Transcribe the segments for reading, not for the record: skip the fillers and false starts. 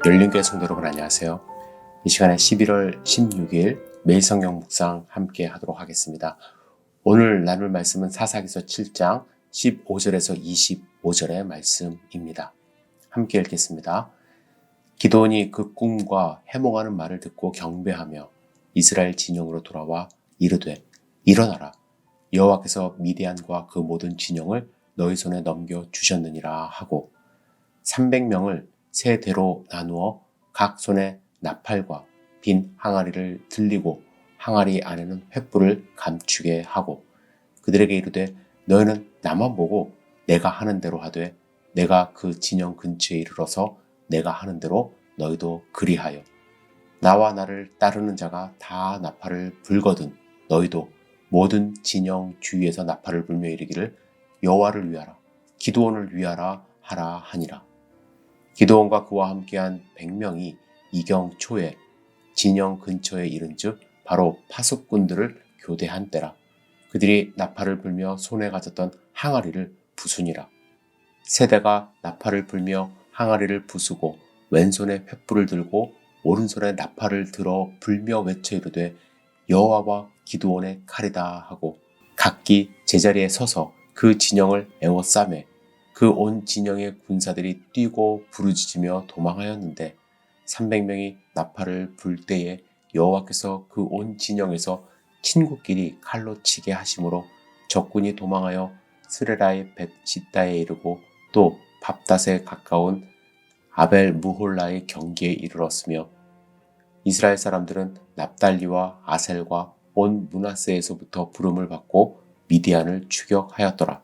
열린교회 성도 여러분 안녕하세요. 이 시간에 11월 16일 매일 성경 묵상 함께 하도록 하겠습니다. 오늘 나눌 말씀은 사사기서 7장 15절에서 25절의 말씀입니다. 함께 읽겠습니다. 기드온이 그 꿈과 해몽하는 말을 듣고 경배하며 이스라엘 진영으로 돌아와 이르되 일어나라 여호와께서 미디안과 그 모든 진영을 너희 손에 넘겨주셨느니라 하고 300명을 세 대로 나누어 각 손에 나팔과 빈 항아리를 들리고 항아리 안에는 횃불을 감추게 하고 그들에게 이르되 너희는 나만 보고 내가 하는 대로 하되 내가 그 진영 근처에 이르러서 내가 하는 대로 너희도 그리하여 나와 나를 따르는 자가 다 나팔을 불거든 너희도 모든 진영 주위에서 나팔을 불며 이르기를 여호와를 위하라 기드온을 위하라 하라 하니라. 기드온과 그와 함께한 100명이 이경 초에 진영 근처에 이른즉 바로 파수꾼들을 교대한 때라. 그들이 나팔을 불며 손에 가졌던 항아리를 부수니라. 세대가 나팔을 불며 항아리를 부수고 왼손에 횃불을 들고 오른손에 나팔을 들어 불며 외쳐 이르되 여호와와 기드온의 칼이다 하고 각기 제자리에 서서 그 진영을 에워싸매 그 온 진영의 군사들이 뛰고 부르짖으며 도망하였는데 300명이 나팔을 불 때에 여호와께서 그 온 진영에서 친구끼리 칼로 치게 하심으로 적군이 도망하여 스레라의 벳시다에 이르고 또 밥닷에 가까운 아벨 무홀라의 경기에 이르렀으며 이스라엘 사람들은 납달리와 아셀과 온 므낫세에서부터 부름을 받고 미디안을 추격하였더라.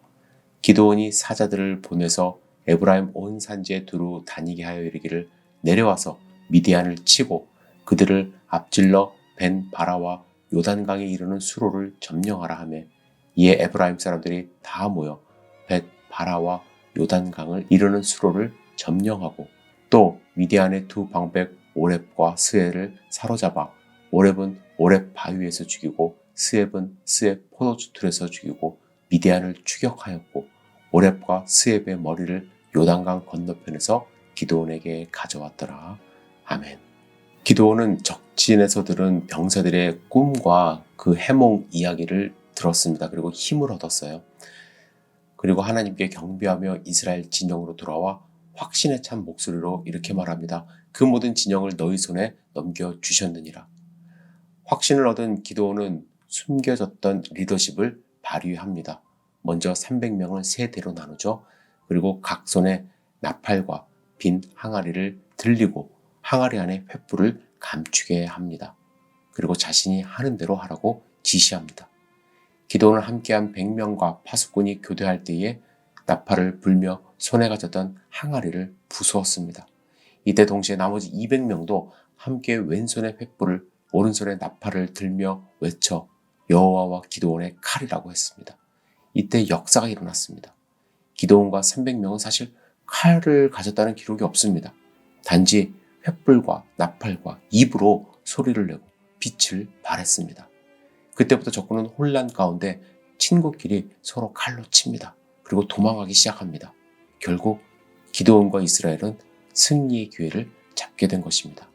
기드온이 사자들을 보내서 에브라임 온 산지에 두루 다니게 하여 이르기를 내려와서 미디안을 치고 그들을 앞질러 벤 바라와 요단강에 이르는 수로를 점령하라 하며 이에 에브라임 사람들이 다 모여 벳 바라와 요단강을 이르는 수로를 점령하고 또 미디안의 두 방백 오렙과 스엘을 사로잡아 오렙은 오렙 바위에서 죽이고 스앱은 스앱 포도주 틀에서 죽이고 미디안을 추격하였고 오렙과 스앱의 머리를 요단강 건너편에서 기드온에게 가져왔더라. 아멘. 기드온은 적진에서 들은 병사들의 꿈과 그 해몽 이야기를 들었습니다. 그리고 힘을 얻었어요. 그리고 하나님께 경배하며 이스라엘 진영으로 돌아와 확신에 찬 목소리로 이렇게 말합니다. 그 모든 진영을 너희 손에 넘겨주셨느니라. 확신을 얻은 기드온은 숨겨졌던 리더십을 발휘합니다. 먼저 300명을 세 대로 나누죠. 그리고 각 손에 나팔과 빈 항아리를 들리고 항아리 안에 횃불을 감추게 합니다. 그리고 자신이 하는 대로 하라고 지시합니다. 기드온을 함께한 100명과 파수꾼이 교대할 때에 나팔을 불며 손에 가졌던 항아리를 부수었습니다. 이때 동시에 나머지 200명도 함께 왼손에 횃불을 오른손에 나팔을 들며 외쳐 여호와와 기드온의 칼이라고 했습니다. 이때 역사가 일어났습니다. 기드온과 300명은 사실 칼을 가졌다는 기록이 없습니다. 단지 횃불과 나팔과 입으로 소리를 내고 빛을 발했습니다. 그때부터 적군은 혼란 가운데 친구끼리 서로 칼로 칩니다. 그리고 도망가기 시작합니다. 결국 기드온과 이스라엘은 승리의 기회를 잡게 된 것입니다.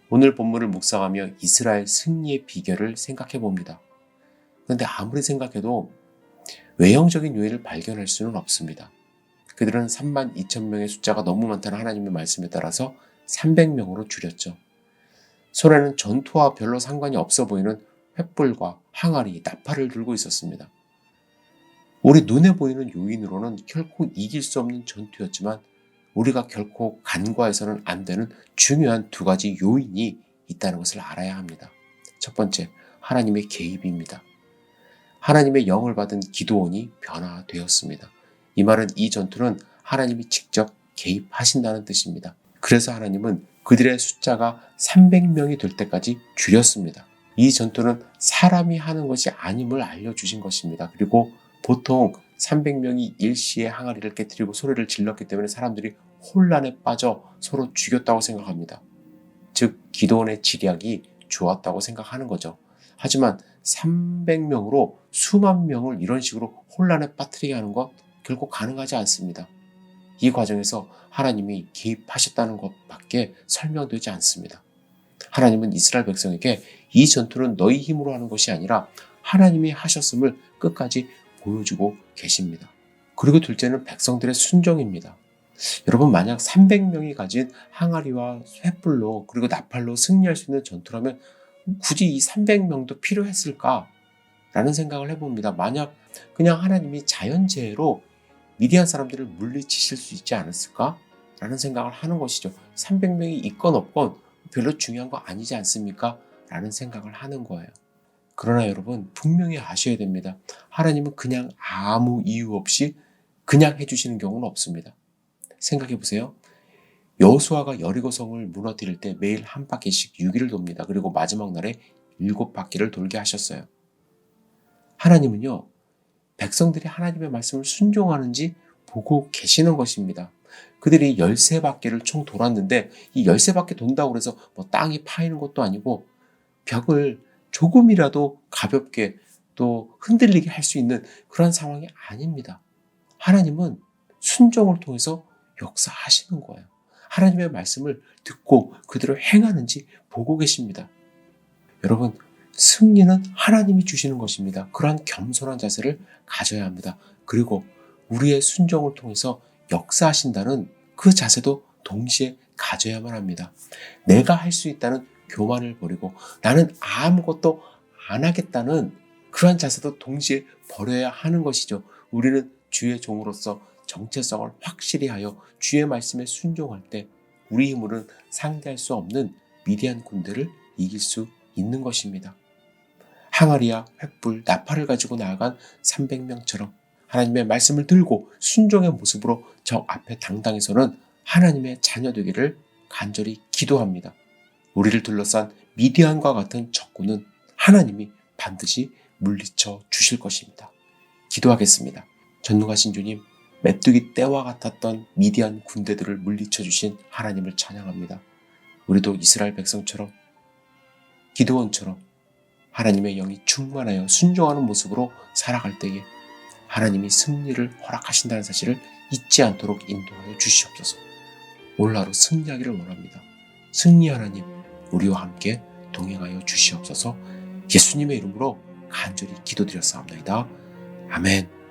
오늘 본문을 묵상하며 이스라엘 승리의 비결을 생각해 봅니다. 그런데 아무리 생각해도 외형적인 요인을 발견할 수는 없습니다. 그들은 32,000명의 숫자가 너무 많다는 하나님의 말씀에 따라서 300명으로 줄였죠. 손에는 전투와 별로 상관이 없어 보이는 횃불과 항아리, 나팔을 들고 있었습니다. 우리 눈에 보이는 요인으로는 결코 이길 수 없는 전투였지만 우리가 결코 간과해서는 안 되는 중요한 두 가지 요인이 있다는 것을 알아야 합니다. 첫 번째, 하나님의 개입입니다. 하나님의 영을 받은 기드온이 변화되었습니다. 이 말은 이 전투는 하나님이 직접 개입하신다는 뜻입니다. 그래서 하나님은 그들의 숫자가 300명이 될 때까지 줄였습니다. 이 전투는 사람이 하는 것이 아님을 알려주신 것입니다. 그리고 보통 300명이 일시에 항아리를 깨뜨리고 소리를 질렀기 때문에 사람들이 혼란에 빠져 서로 죽였다고 생각합니다. 즉 기드온의 지략이 좋았다고 생각하는 거죠. 하지만 300명으로 수만 명을 이런 식으로 혼란에 빠뜨리게 하는 것 결코 가능하지 않습니다. 이 과정에서 하나님이 개입하셨다는 것밖에 설명되지 않습니다. 하나님은 이스라엘 백성에게 이 전투는 너희 힘으로 하는 것이 아니라 하나님이 하셨음을 끝까지 보여주고 계십니다. 그리고 둘째는 백성들의 순종입니다. 여러분, 만약 300명이 가진 항아리와 횃불로 그리고 나팔로 승리할 수 있는 전투라면 굳이 이 300명도 필요했을까? 라는 생각을 해봅니다. 만약 그냥 하나님이 자연재해로 미디안 사람들을 물리치실 수 있지 않았을까? 라는 생각을 하는 것이죠. 300명이 있건 없건 별로 중요한 거 아니지 않습니까? 라는 생각을 하는 거예요. 그러나 여러분, 분명히 아셔야 됩니다. 하나님은 그냥 아무 이유 없이 그냥 해주시는 경우는 없습니다. 생각해 보세요. 여호수아가 여리고성을 무너뜨릴 때 매일 한 바퀴씩 6일을 돕니다. 그리고 마지막 날에 7바퀴를 돌게 하셨어요. 하나님은요, 백성들이 하나님의 말씀을 순종하는지 보고 계시는 것입니다. 그들이 13바퀴를 총 돌았는데 이 13바퀴 돈다고 해서 땅이 파이는 것도 아니고 벽을 조금이라도 가볍게 또 흔들리게 할 수 있는 그런 상황이 아닙니다. 하나님은 순종을 통해서 역사하시는 거예요. 하나님의 말씀을 듣고 그대로 행하는지 보고 계십니다. 여러분, 승리는 하나님이 주시는 것입니다. 그러한 겸손한 자세를 가져야 합니다. 그리고 우리의 순종을 통해서 역사하신다는 그 자세도 동시에 가져야만 합니다. 내가 할 수 있다는 교만을 버리고 나는 아무것도 안 하겠다는 그러한 자세도 동시에 버려야 하는 것이죠. 우리는 주의 종으로서 정체성을 확실히 하여 주의 말씀에 순종할 때 우리 힘으로는 상대할 수 없는 미디안 군대를 이길 수 있는 것입니다. 항아리와 횃불, 나팔을 가지고 나아간 300명처럼 하나님의 말씀을 들고 순종의 모습으로 저 앞에 당당해서는 하나님의 자녀 되기를 간절히 기도합니다. 우리를 둘러싼 미디안과 같은 적군은 하나님이 반드시 물리쳐 주실 것입니다. 기도하겠습니다. 전능하신 주님, 메뚜기 떼와 같았던 미디안 군대들을 물리쳐 주신 하나님을 찬양합니다. 우리도 이스라엘 백성처럼 기드온처럼 하나님의 영이 충만하여 순종하는 모습으로 살아갈 때에 하나님이 승리를 허락하신다는 사실을 잊지 않도록 인도하여 주시옵소서. 오늘 하루 승리하기를 원합니다. 승리 하나님, 우리와 함께 동행하여 주시옵소서. 예수님의 이름으로 간절히 기도드렸사옵나이다. 아멘.